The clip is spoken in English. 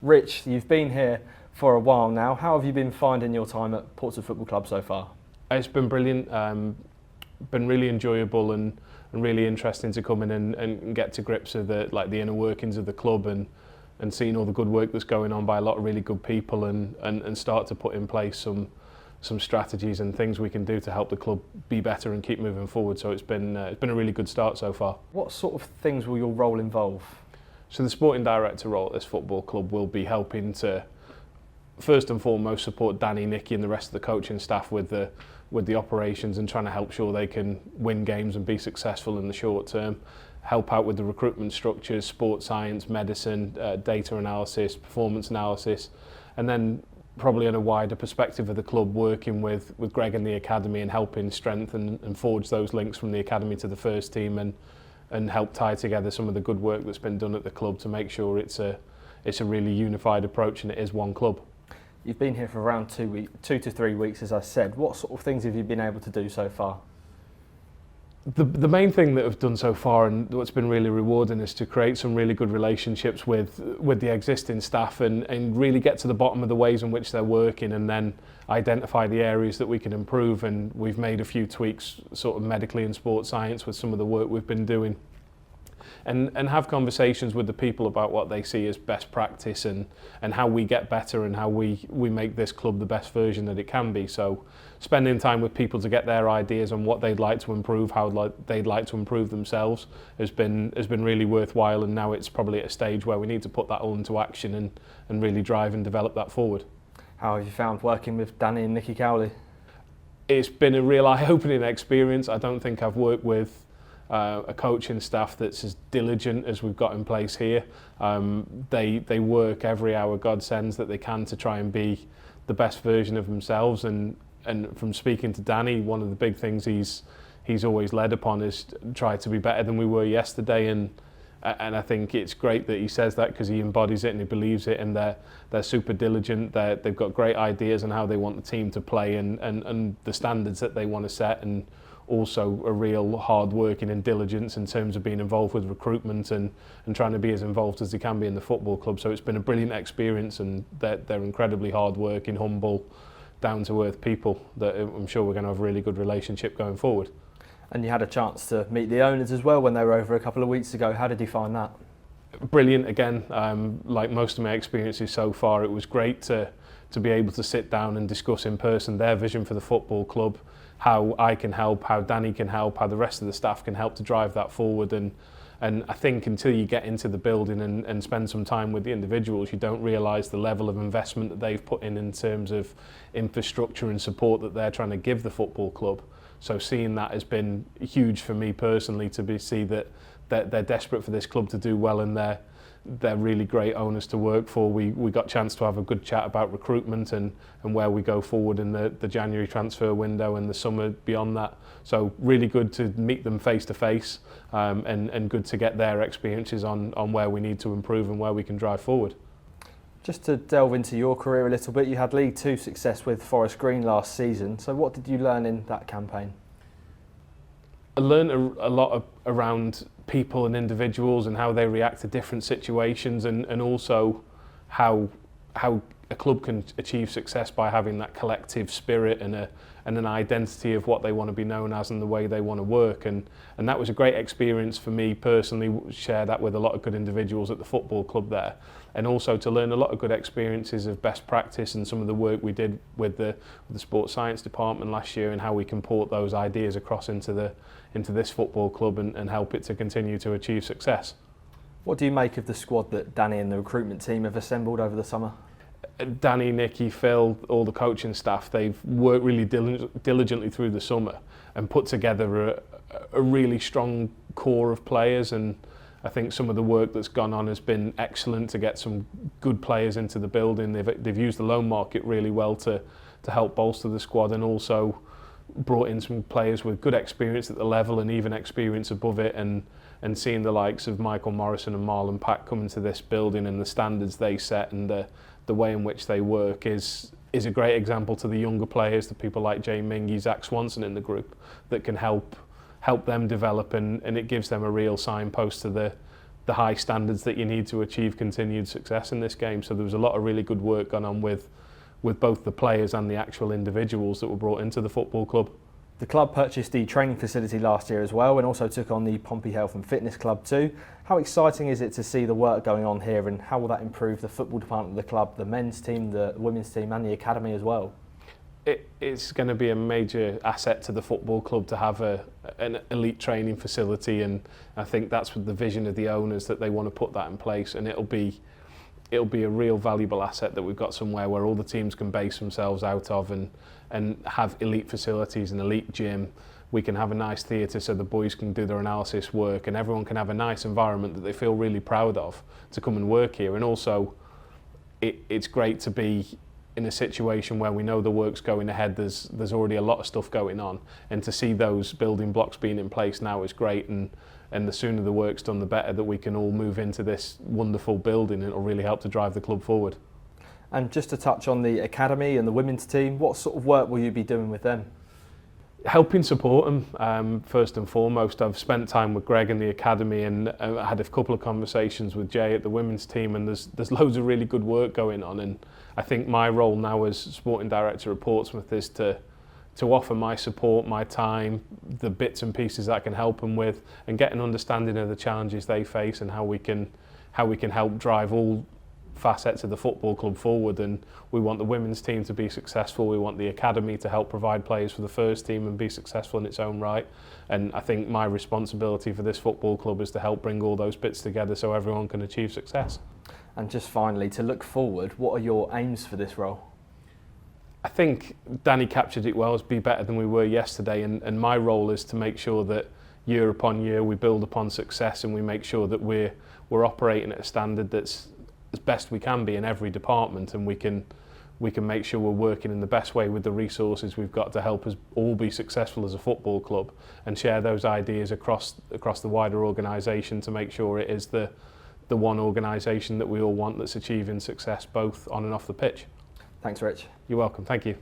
Rich, you've been here for a while now. How have you been finding your time at Portsmouth Football Club so far? It's been brilliant, been really enjoyable and really interesting to come in and get to grips with the inner workings of the club and seeing all the good work that's going on by a lot of really good people and start to put in place some strategies and things we can do to help the club be better and keep moving forward. So it's been a really good start so far. What sort of things will your role involve? So the sporting director role at this football club will be helping to first and foremost support Danny, Nicky and the rest of the coaching staff with the operations and trying to help sure they can win games and be successful in the short term. Help out with the recruitment structures, sports science, medicine, data analysis, performance analysis, and then probably in a wider perspective of the club, working with Greg and the academy and helping strengthen and forge those links from the academy to the first team and help tie together some of the good work that's been done at the club to make sure it's a really unified approach and it is one club. You've been here for around 2 to 3 weeks, as I said. What sort of things have you been able to do so far? The main thing that we've done so far and what's been really rewarding is to create some really good relationships with the existing staff and really get to the bottom of the ways in which they're working and then identify the areas that we can improve. And we've made a few tweaks sort of medically and sports science with some of the work we've been doing. And have conversations with the people about what they see as best practice and how we get better and how we make this club the best version that it can be. So spending time with people to get their ideas on what they'd like to improve, how they'd like to improve themselves has been really worthwhile, and now it's probably at a stage where we need to put that all into action and really drive and develop that forward. How have you found working with Danny and Nicky Cowley? It's been a real eye-opening experience. I don't think I've worked with a coaching staff that's as diligent as we've got in place here. They work every hour God sends that they can to try and be the best version of themselves. And from speaking to Danny, one of the big things he's always led upon is try to be better than we were yesterday. And I think it's great that he says that because he embodies it and he believes it. And they're super diligent. They've got great ideas on how they want the team to play and the standards that they want to set, and also a real hard working and diligence in terms of being involved with recruitment and trying to be as involved as they can be in the football club. So it's been a brilliant experience, and they're incredibly hard working, humble, down to earth people that I'm sure we're going to have a really good relationship going forward. And you had a chance to meet the owners as well when they were over a couple of weeks ago. How did you find that? Brilliant again. Like most of my experiences so far, it was great to be able to sit down and discuss in person their vision for the football club, how I can help, how Danny can help, how the rest of the staff can help to drive that forward. And I think until you get into the building and spend some time with the individuals, you don't realise the level of investment that they've put in terms of infrastructure and support that they're trying to give the football club. So seeing that has been huge for me personally, to see that they're desperate for this club to do well, and they're really great owners to work for. We got a chance to have a good chat about recruitment and where we go forward in the January transfer window and the summer beyond that. So really good to meet them face to face, and good to get their experiences on where we need to improve and where we can drive forward. Just to delve into your career a little bit, you had League Two success with Forest Green last season. So what did you learn in that campaign? I learned a lot around people and individuals and how they react to different situations, and also how a club can achieve success by having that collective spirit and an identity of what they want to be known as and the way they want to work. And that was a great experience for me personally, share that with a lot of good individuals at the football club there, and also to learn a lot of good experiences of best practice and some of the work we did with the sports science department last year, and how we can port those ideas across into this football club and help it to continue to achieve success. What do you make of the squad that Danny and the recruitment team have assembled over the summer? Danny, Nicky, Phil, all the coaching staff, they've worked really diligently through the summer and put together a really strong core of players, and I think some of the work that's gone on has been excellent to get some good players into the building. They've used the loan market really well to help bolster the squad, and also brought in some players with good experience at the level and even experience above it, and seeing the likes of Michael Morrison and Marlon Pack come into this building and the standards they set and the way in which they work is a great example to the younger players, the people like Jay Mingy, Zach Swanson in the group, that can help them develop, and it gives them a real signpost to the high standards that you need to achieve continued success in this game. So there was a lot of really good work gone on with both the players and the actual individuals that were brought into the football club. The club purchased the training facility last year as well, and also took on the Pompey Health and Fitness Club too. How exciting is it to see the work going on here, and how will that improve the football department of the club, the men's team, the women's team and the academy as well? It's going to be a major asset to the football club to have an elite training facility, and I think that's with the vision of the owners, that they want to put that in place, and it'll be a real valuable asset that we've got somewhere where all the teams can base themselves out of and have elite facilities, an elite gym. We can have a nice theatre so the boys can do their analysis work, and everyone can have a nice environment that they feel really proud of to come and work here. And also it's great to be in a situation where we know the work's going ahead. There's already a lot of stuff going on, and to see those building blocks being in place now is great, and the sooner the work's done, the better that we can all move into this wonderful building. It'll really help to drive the club forward. And just to touch on the academy and the women's team, what sort of work will you be doing with them? Helping support them, first and foremost. I've spent time with Greg in the academy, and I had a couple of conversations with Jay at the women's team, and there's loads of really good work going on. And I think my role now as sporting director at Portsmouth is to offer my support, my time, the bits and pieces that I can help them with, and get an understanding of the challenges they face and how we can help drive all facets of the football club forward. And we want the women's team to be successful. We want the academy to help provide players for the first team and be successful in its own right. And I think my responsibility for this football club is to help bring all those bits together so everyone can achieve success. And just finally, to look forward, what are your aims for this role? I think Danny captured it well, as be better than we were yesterday, and my role is to make sure that year upon year we build upon success, and we make sure that we're operating at a standard that's as best we can be in every department, and we can make sure we're working in the best way with the resources we've got to help us all be successful as a football club, and share those ideas across the wider organisation to make sure it is the one organisation that we all want that's achieving success both on and off the pitch. Thanks, Rich. You're welcome. Thank you.